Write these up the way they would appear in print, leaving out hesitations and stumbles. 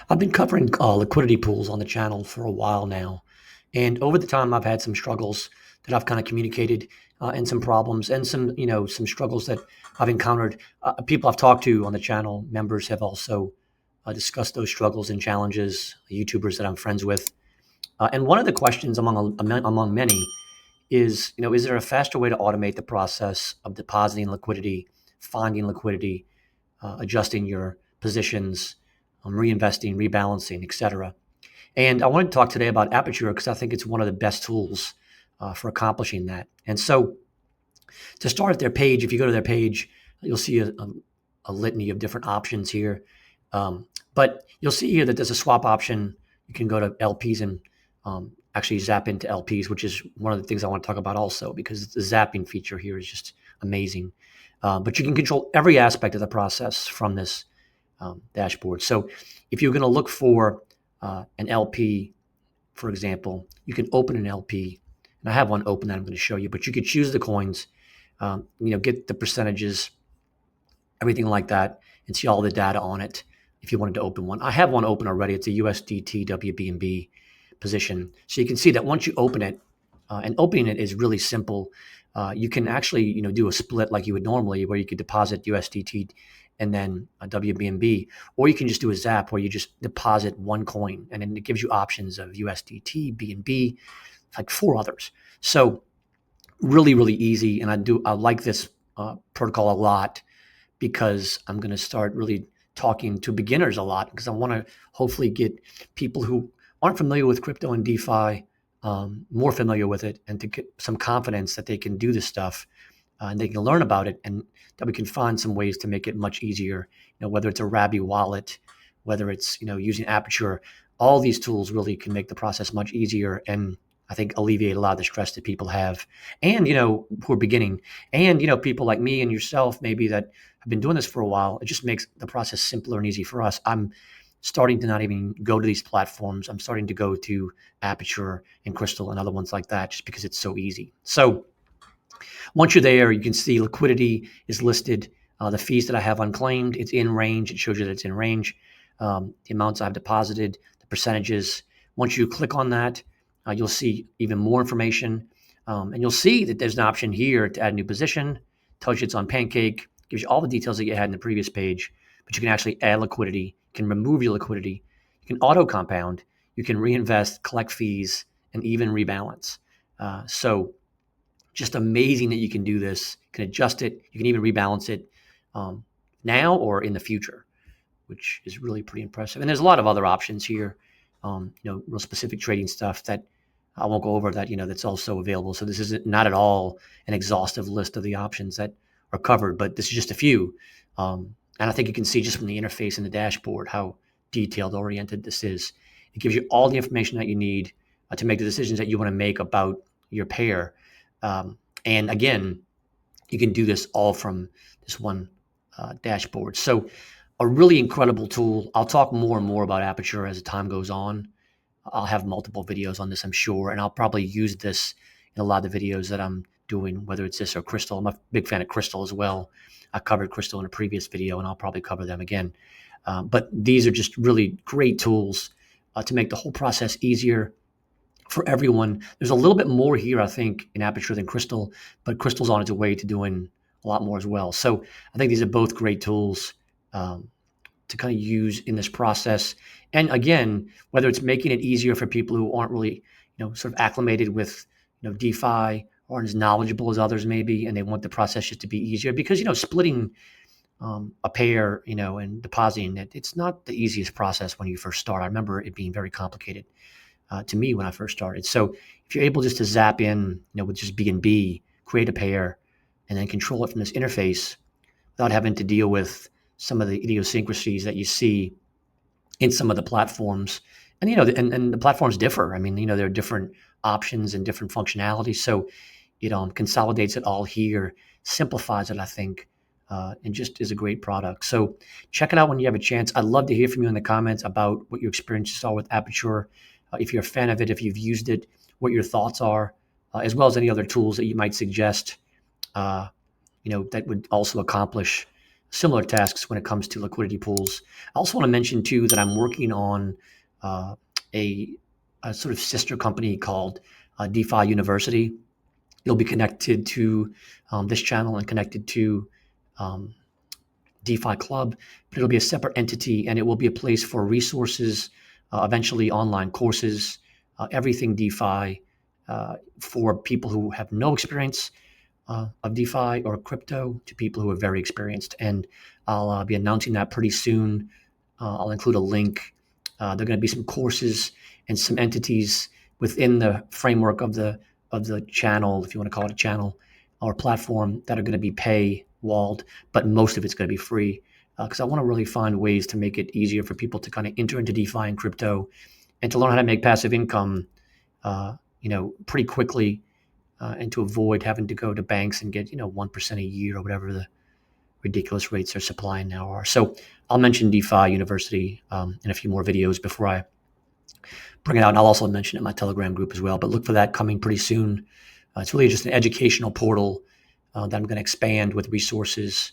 I've been covering liquidity pools on the channel for a while now. And over the time, I've had some struggles that I've kind of communicated and some problems and some struggles that I've encountered. People I've talked to on the channel, members have also discussed those struggles and challenges, YouTubers that I'm friends with. And one of the questions among many is there a faster way to automate the process of depositing liquidity, finding liquidity, adjusting your positions, reinvesting, rebalancing, etc. And I want to talk today about Aperture because I think it's one of the best tools for accomplishing that. And so to start at their page, if you go to their page, you'll see a litany of different options here. But you'll see here that there's a swap option. You can go to LPs and actually zap into LPs, which is one of the things I want to talk about also because the zapping feature here is just amazing. But you can control every aspect of the process from this dashboard. So if you're going to look for an LP, for example, you can open an LP. And I have one open that I'm going to show you, but you could choose the coins, get the percentages, everything like that, and see all the data on it if you wanted to open one. I have one open already. It's a USDT WBNB position. So you can see that once you open it, and opening it is really simple. You can actually, do a split like you would normally, where you could deposit USDT and then a WBNB, or you can just do a zap where you just deposit one coin, and then it gives you options of USDT, BNB, like 4 others. So really, really easy, and I like this protocol a lot because I'm going to start really talking to beginners a lot because I want to hopefully get people who aren't familiar with crypto and DeFi more familiar with it, and to get some confidence that they can do this stuff and they can learn about it, and that we can find some ways to make it much easier. Whether it's a Radium wallet, whether it's using Aperture, all these tools really can make the process much easier, and I think alleviate a lot of the stress that people have, and who are beginning, and people like me and yourself maybe that have been doing this for a while. It just makes the process simpler and easy for us. I'm starting to not even go to these platforms. I'm starting to go to Aperture and Crystal and other ones like that just because it's so easy. So once you're there, you can see liquidity is listed. The fees that I have unclaimed, it's in range. It shows you that it's in range. The amounts I've deposited, the percentages. Once you click on that, you'll see even more information. And you'll see that there's an option here to add a new position. Tells you it's on Pancake. Gives you all the details that you had in the previous page. But you can actually add liquidity. You can remove your liquidity. You can auto compound. You can reinvest, collect fees, and even rebalance. So just amazing that you can do this. You can adjust it. You can even rebalance it now or in the future, which is really pretty impressive. And there's a lot of other options here, real specific trading stuff that I won't go over that, that's also available. So this is not at all an exhaustive list of the options that are covered, but this is just a few. And I think you can see just from the interface and the dashboard how detailed oriented this is. It gives you all the information that you need to make the decisions that you want to make about your pair. And again, you can do this all from this one dashboard. So a really incredible tool. I'll talk more and more about Aperture as the time goes on. I'll have multiple videos on this, I'm sure, and I'll probably use this in a lot of the videos that I'm doing, whether it's this or Crystal. I'm a big fan of Crystal as well. I covered Crystal in a previous video, and I'll probably cover them again. But these are just really great tools to make the whole process easier for everyone. There's a little bit more here, I think, in Aperture than Crystal, but Crystal's on its way to doing a lot more as well. So I think these are both great tools to kind of use in this process. And again, whether it's making it easier for people who aren't really, sort of acclimated with, DeFi, or aren't as knowledgeable as others maybe, and they want the process just to be easier because, splitting a pair, and depositing it, it's not the easiest process when you first start. I remember it being very complicated to me when I first started. So if you're able just to zap in, with just BNB, create a pair, and then control it from this interface without having to deal with some of the idiosyncrasies that you see in some of the platforms. And, and the platforms differ. I mean, there are different options and different functionalities. So, consolidates it all here, simplifies it, I think, and just is a great product. So check it out when you have a chance. I'd love to hear from you in the comments about what your experiences are with Aperture. If you're a fan of it, if you've used it, what your thoughts are, as well as any other tools that you might suggest, that would also accomplish similar tasks when it comes to liquidity pools. I also want to mention too that I'm working on uh, a, a sort of sister company called DeFi University. It'll be connected to this channel and connected to um, DeFi Club, but it'll be a separate entity, and it will be a place for resources, eventually online courses, everything DeFi, for people who have no experience of DeFi or crypto to people who are very experienced. And I'll be announcing that pretty soon. I'll include a link. There are going to be some courses and some entities within the framework of the channel, if you want to call it a channel or platform, that are going to be pay walled, but most of it's going to be free, because I want to really find ways to make it easier for people to kind of enter into DeFi and crypto and to learn how to make passive income, pretty quickly, and to avoid having to go to banks and get 1% a year or whatever the ridiculous rates they're supplying now are. So I'll mention DeFi University in a few more videos before I bring it out. And I'll also mention it in my Telegram group as well. But look for that coming pretty soon. It's really just an educational portal that I'm going to expand with resources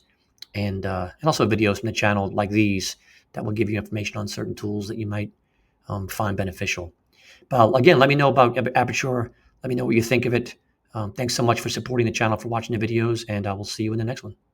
and also videos from the channel like these that will give you information on certain tools that you might find beneficial. But again, let me know about Aperture. Let me know what you think of it. Thanks so much for supporting the channel, for watching the videos, and I will see you in the next one.